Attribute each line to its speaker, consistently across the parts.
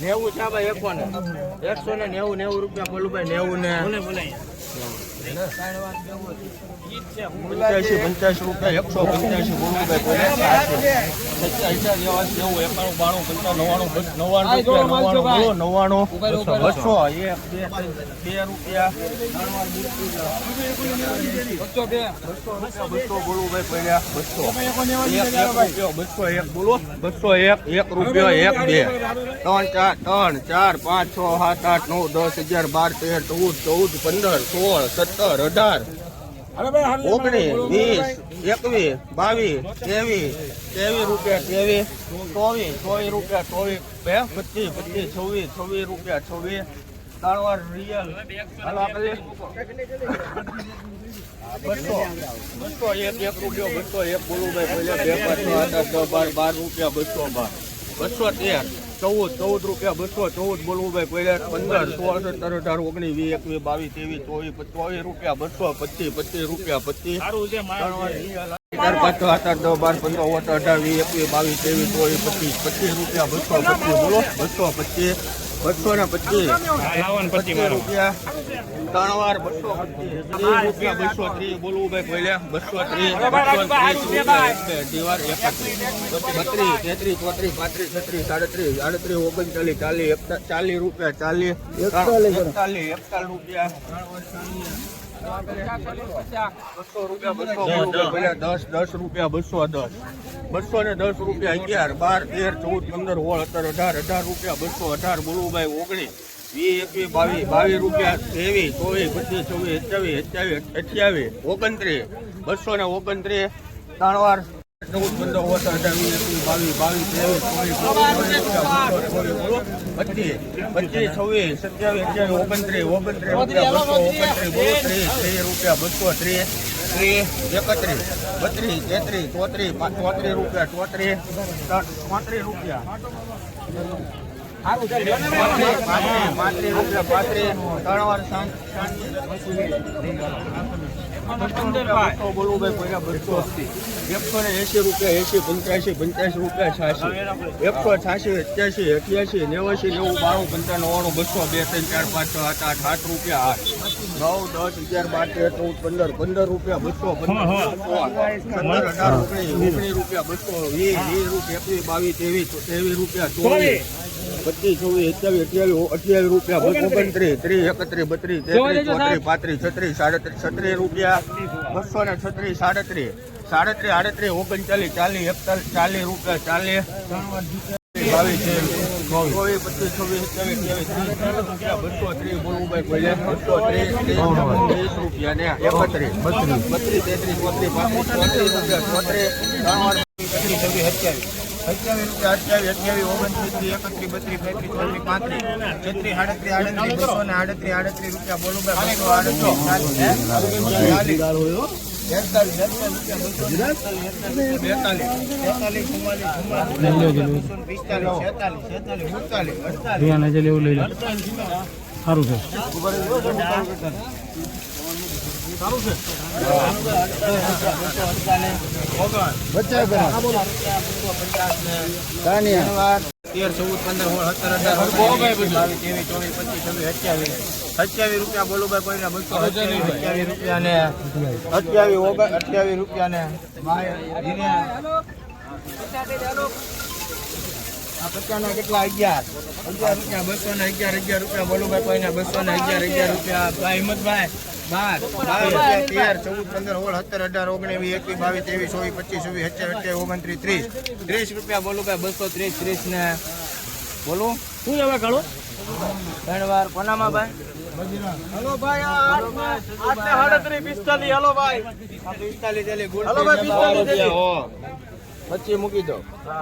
Speaker 1: નેવું છે ભાઈ 190 રૂપિયા બોલું ભાઈ 90 ને 85 રૂપિયા 185 બોલું ભાઈ 99 રૂપિયા 200 બોલું ભાઈ પહેલા 201 બોલો 201 1 રૂપિયો 1 2 3 4 5 6 7 8 9 10 11 12 13 14 17 14 રૂપિયા 214 બોલવું ભાઈ પહેલા 15 16 17 18 19 20 21 22 23 24 રૂપિયા 225 રૂપિયા 25 4 5 6 8 10 12 15 18 20 22 23 24 25 બોલો 225 225 રૂપિયા 3 વાર 225 રૂપિયા 230 બોલવું ભાઈ પહેલા 230 દીવાર 31 32 33 34 35 36 37 38 39 40 રૂપિયા 10 રૂપિયા 210 210 રૂપિયા 11 12 13 14 15 16 17 18 રૂપિયા 218 બોલવું ભાઈ 19 20 22 રૂપિયા 23 24 25 26 27 28 229 3 વાર 14 15 17 18 રૂપિયા 230 30, 31, 32, 33, 34, 34 રૂપિયા, 34, 35 રૂપિયા. 35 રૂપિયા, 35, 3 વાર સાંજ. બોલું ભાઈ કોઈના 280, 180 રૂપિયા, 80, 85, 85 રૂપિયા, 86, 188, 88, 89, 90, 92, 95, 200, 2, 3, 4, 5, 6, 7, 8, 8 રૂપિયા, 8, 9, 10, 11, 12, 13, 14, 15, 15 રૂપિયા, 200, 15, 17, 18, 19 રૂપિયા, 200, 20, રૂપિયા, 21, 22, 23, રૂપિયા, 24, 25, 27, 28 રૂપિયા, 29, 30, 31, 32, 33, 34, 35, 36, 37 રૂપિયા, 236, 37, 37, 38, 39, 40, 41, 40 રૂપિયા, 40, 22, 24, 25, 26, 27, 28, 30 રૂપિયા, 230 બોલવું ભાઈ કોઈ 230, 30 રૂપિયા ને 31, 32, 33, 34, 35, 34 રૂપિયા, 27, 28, 28, 29, 30, 31, 32, 33, 34, 35, 36, 37, 38, 238 રૂપિયા બોલું ભાઈ 238, 27 રૂપિયા બોલું ભાઈ કોઈને 227 રૂપિયા ને 28 રૂપિયા ને આ પચાના કેટલા 11 રૂપિયા 211 રૂપિયા બોલું ભાઈ કોઈને 211 રૂપિયા ભાઈ હિંમતભાઈ 12, 13, 14, 15, 16, 17, 18, 19, 20, 21, 22, 23, 24, 25, 26, 27, 28, 29, 30 રૂપિયા બોલું ભાઈ 230, 30 ને બોલું શું હવે કાળો 3 વાર કોનામાં ભાઈ હલો ભાઈ 38, 45, હલો ભાઈ 45 ગુડ હલો ભાઈ 25 મૂકી દો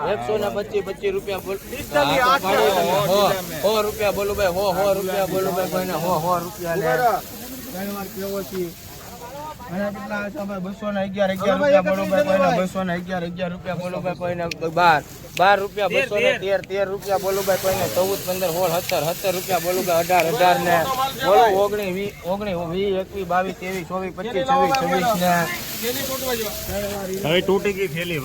Speaker 1: 125 રૂપિયા બોલ 100 રૂપિયા બોલું ભાઈ 100 રૂપિયા બોલું ભાઈ કોઈને 100 રૂપિયા લે 3 વાર કેવો છે અને કેટલા છે ભાઈ 211 બોલું ભાઈ કોઈને 211 રૂપિયા બોલું ભાઈ કોઈને 12 રૂપિયા 213 રૂપિયા બોલું ભાઈ કોઈને 14, 15, 16, 17 રૂપિયા બોલું ભાઈ 18 ને બોલો 19, 20, 21, 22, 23, 24, 25, 26, 26 ને
Speaker 2: હવે તૂટી ગઈ થેલી